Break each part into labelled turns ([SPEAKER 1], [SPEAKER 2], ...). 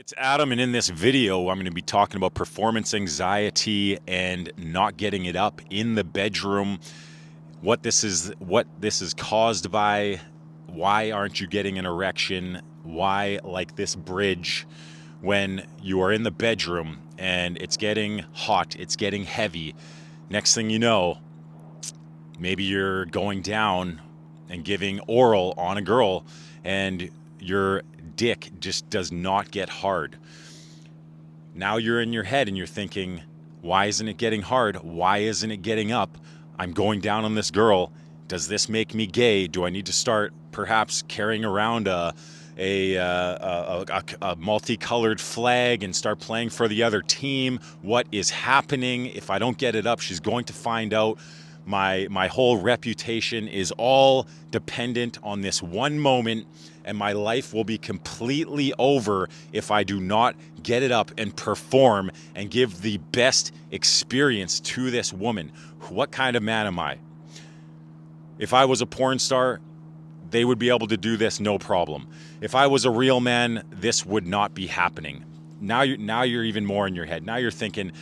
[SPEAKER 1] It's Adam, and in this video, I'm going to be talking about performance anxiety and not getting it up in the bedroom. What this is caused by. Why aren't you getting an erection? Why, like this bridge, when you are in the bedroom and it's getting hot, it's getting heavy. Next thing you know, maybe you're going down and giving oral on a girl, and your dick just does not get hard. Now you're in your head and you're thinking, why isn't it getting hard? Why isn't it getting up? I'm going down on this girl. Does this make me gay? Do I need to start perhaps carrying around a multicolored flag and start playing for the other team? What is happening? If I don't get it up, she's going to find out. My whole reputation is all dependent on this one moment, and my life will be completely over if I do not get it up and perform and give the best experience to this woman. What kind of man am I? If I was a porn star, they would be able to do this no problem. If I was a real man, this would not be happening. Now you're even more in your head. Now you're thinking,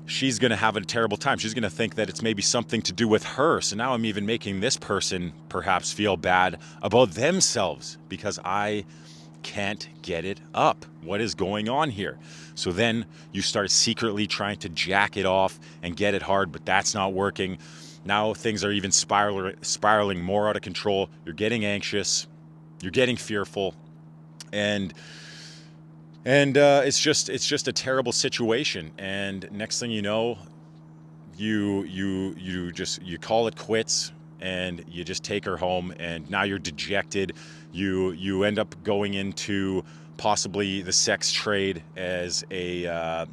[SPEAKER 1] she's going to have a terrible time. She's going to think that it's maybe something to do with her. So now I'm even making this person perhaps feel bad about themselves because I can't get it up. What is going on here? So then you start secretly trying to jack it off and get it hard, but that's not working. Now things are even spiraling more out of control. You're getting anxious. You're getting fearful. And it's just a terrible situation. And next thing you know, you call it quits, and you just take her home. And now you're dejected. You end up going into possibly the sex trade as a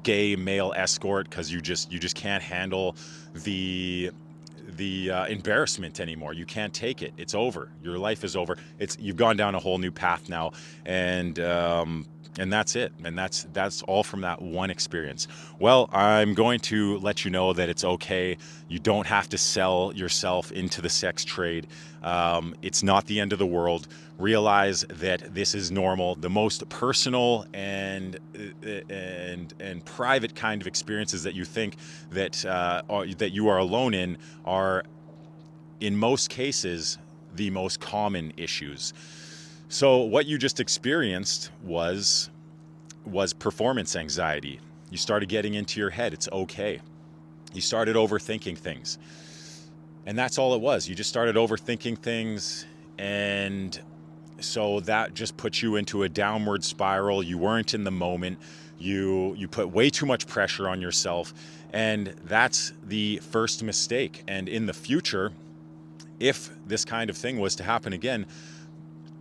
[SPEAKER 1] gay male escort because you just can't handle the embarrassment anymore. You can't take it. It's over. Your life is over. You've gone down a whole new path now, and that's it. And that's all from that one experience. Well, I'm going to let you know that it's okay. You don't have to sell yourself into the sex trade. It's not the end of the world. Realize that this is normal. The most personal and private kind of experiences that you think that you are alone in are, in most cases, the most common issues. So what you just experienced was performance anxiety. You started getting into your head. It's okay. You started overthinking things. And that's all it was. You just started overthinking things, and so that just put you into a downward spiral. You weren't in the moment. You put way too much pressure on yourself, and that's the first mistake. And in the future, if this kind of thing was to happen again,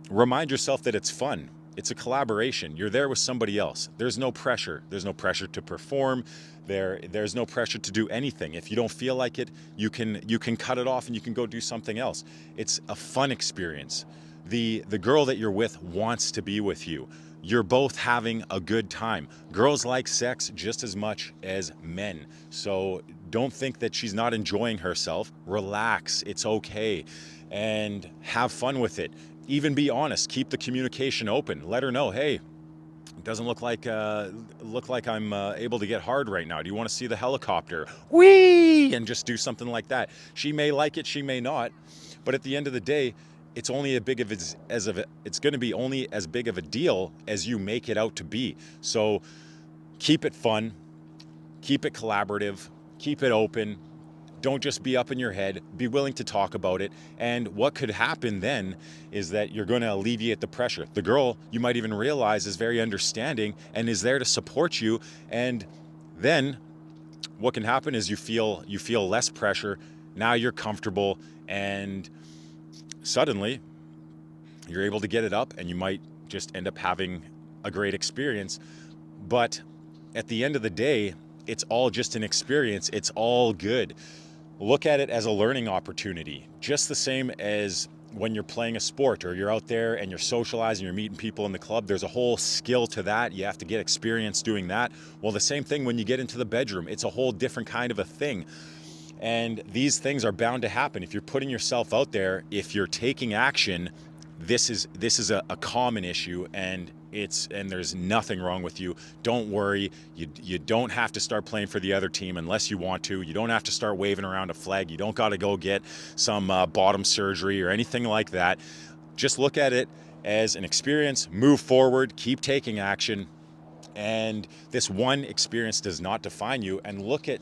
[SPEAKER 1] remind yourself that it's fun. It's a collaboration. You're there with somebody else. There's no pressure. There's no pressure to perform. There's no pressure to do anything. If you don't feel like it, you can cut it off and you can go do something else. It's a fun experience. The girl that you're with wants to be with you. You're both having a good time. Girls like sex just as much as men. So don't think that she's not enjoying herself. Relax. It's okay. And have fun with it. Even be honest. Keep the communication open. Let her know, hey, it doesn't look like I'm able to get hard right now. Do you want to see the helicopter? Whee! And just do something like that. She may like it, she may not. But at the end of the day, it's only it's going to be only as big of a deal as you make it out to be. So keep it fun, keep it collaborative, keep it open. Don't just be up in your head. Be willing to talk about it. And what could happen then is that you're going to alleviate the pressure. The girl, you might even realize, is very understanding and is there to support you. And then what can happen is you feel less pressure. Now you're comfortable, and suddenly you're able to get it up, and you might just end up having a great experience. But at the end of the day, it's all just an experience. It's all good. Look at it as a learning opportunity, just the same as when you're playing a sport or you're out there and you're socializing, you're meeting people in the club. There's a whole skill to that. You have to get experience doing that. Well, the same thing when you get into the bedroom. It's a whole different kind of a thing. And these things are bound to happen. If you're putting yourself out there, if you're taking action, this is a common issue, and And there's nothing wrong with you. Don't worry. You don't have to start playing for the other team unless you want to. You don't have to start waving around a flag. You don't got to go get some bottom surgery or anything like that. Just look at it as an experience, move forward, keep taking action. And this one experience does not define you. And look at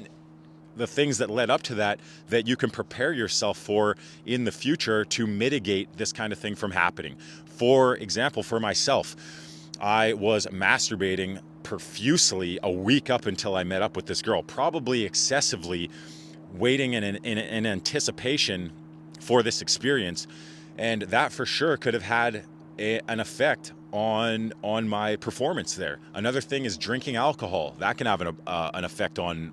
[SPEAKER 1] the things that led up to that you can prepare yourself for in the future to mitigate this kind of thing from happening. For example, for myself, I was masturbating profusely a week up until I met up with this girl, probably excessively waiting in anticipation for this experience. And that for sure could have had an effect on my performance there. Another thing is drinking alcohol. That can have an effect on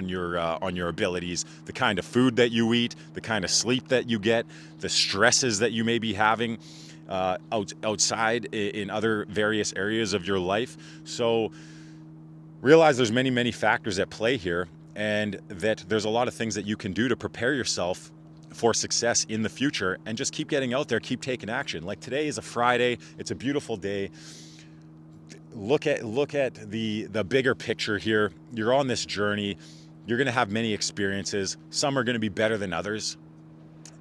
[SPEAKER 1] your abilities, the kind of food that you eat, the kind of sleep that you get, the stresses that you may be having outside in other various areas of your life. So realize there's many factors at play here, and that there's a lot of things that you can do to prepare yourself for success in the future, and just keep getting out there, keep taking action. Like today is a Friday, it's a beautiful day. Look at the bigger picture here. You're on this journey. You're going to have many experiences. Some are going to be better than others.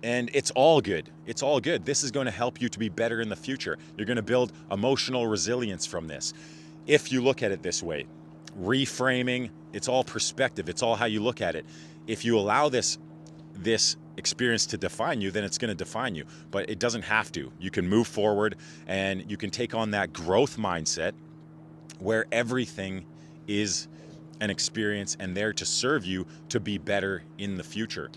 [SPEAKER 1] And it's all good. It's all good. This is going to help you to be better in the future. You're going to build emotional resilience from this. If you look at it this way, reframing, it's all perspective. It's all how you look at it. If you allow this experience to define you, then it's going to define you. But it doesn't have to. You can move forward and you can take on that growth mindset where everything is an experience and there to serve you to be better in the future.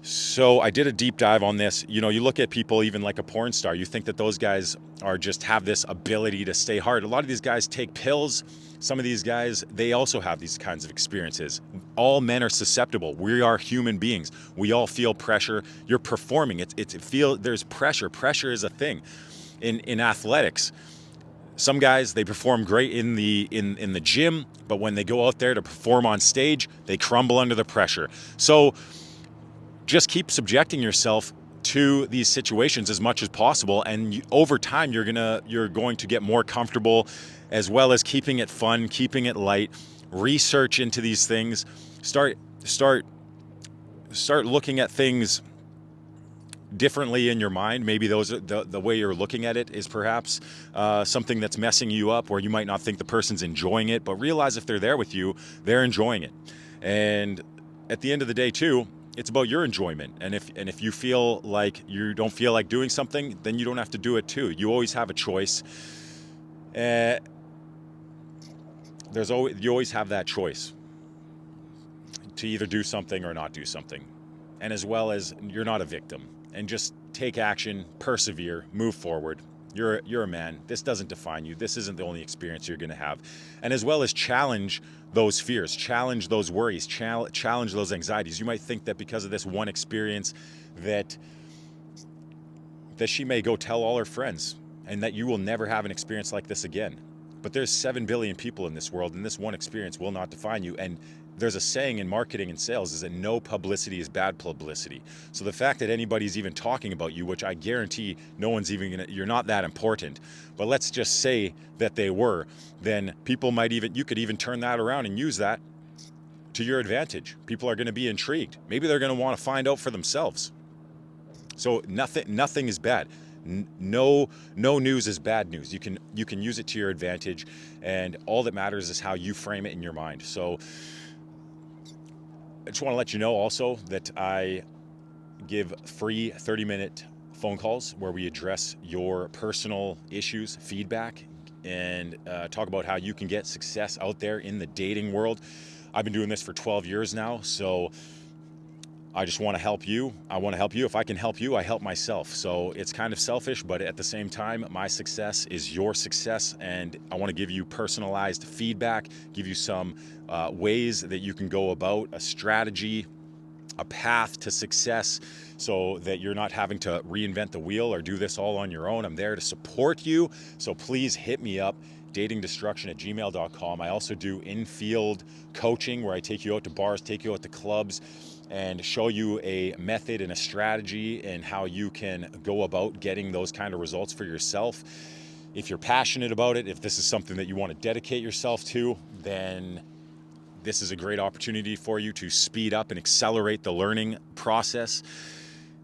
[SPEAKER 1] So I did a deep dive on this. You know, you look at people even like a porn star, you think that those guys are just have this ability to stay hard. A lot of these guys take pills. Some of these guys, they also have these kinds of experiences. All men are susceptible. We are human beings. We all feel pressure. You're performing. There's pressure. Pressure is a thing. In athletics, some guys, they perform great in the gym, but when they go out there to perform on stage, they crumble under the pressure. So just keep subjecting yourself to these situations as much as possible, and over time you're going to get more comfortable, as well as keeping it fun, keeping it light. Research into these things. Start looking at things differently in your mind. Maybe the way you're looking at it is perhaps something that's messing you up, or you might not think the person's enjoying it, but realize if they're there with you, they're enjoying it. And at the end of the day too, it's about your enjoyment. And if you feel like you don't feel like doing something, then you don't have to do it too. You always have a choice. You always have that choice to either do something or not do something. And as well as you're not a victim. And just take action, persevere, move forward. You're a man. This doesn't define you. This isn't the only experience you're going to have. And as well as challenge those fears, challenge those worries, challenge those anxieties. You might think that because of this one experience that she may go tell all her friends and that you will never have an experience like this again. But there's 7 billion people in this world, and this one experience will not define you. And there's a saying in marketing and sales is that no publicity is bad publicity. So the fact that anybody's even talking about you, which I guarantee no one's even you're not that important, but let's just say that they were, then people you could even turn that around and use that to your advantage. People are going to be intrigued. Maybe they're going to want to find out for themselves. So nothing is bad. No news is bad news. You can use it to your advantage, and all that matters is how you frame it in your mind. So I just want to let you know also that I give free 30-minute phone calls where we address your personal issues, feedback, and talk about how you can get success out there in the dating world. I've been doing this for 12 years now, so I just want to help you. I want to help you. If I can help you, I help myself. So it's kind of selfish, but at the same time, my success is your success, and I want to give you personalized feedback, give you some ways that you can go about a strategy, a path to success, so that you're not having to reinvent the wheel or do this all on your own. I'm there to support you. So please hit me up, datingdestruction@gmail.com. I also do Infield coaching, where I take you out to bars, take you out to clubs, and show you a method and a strategy and how you can go about getting those kind of results for yourself. If you're passionate about it, if this is something that you want to dedicate yourself to, then this is a great opportunity for you to speed up and accelerate the learning process.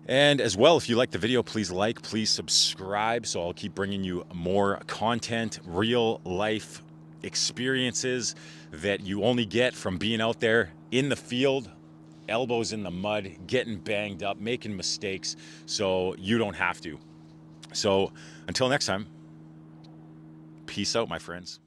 [SPEAKER 1] And as well, if you like the video, please like, please subscribe, so I'll keep bringing you more content, real life experiences that you only get from being out there in the field, elbows in the mud, getting banged up, making mistakes, so you don't have to. So until next time, peace out, my friends.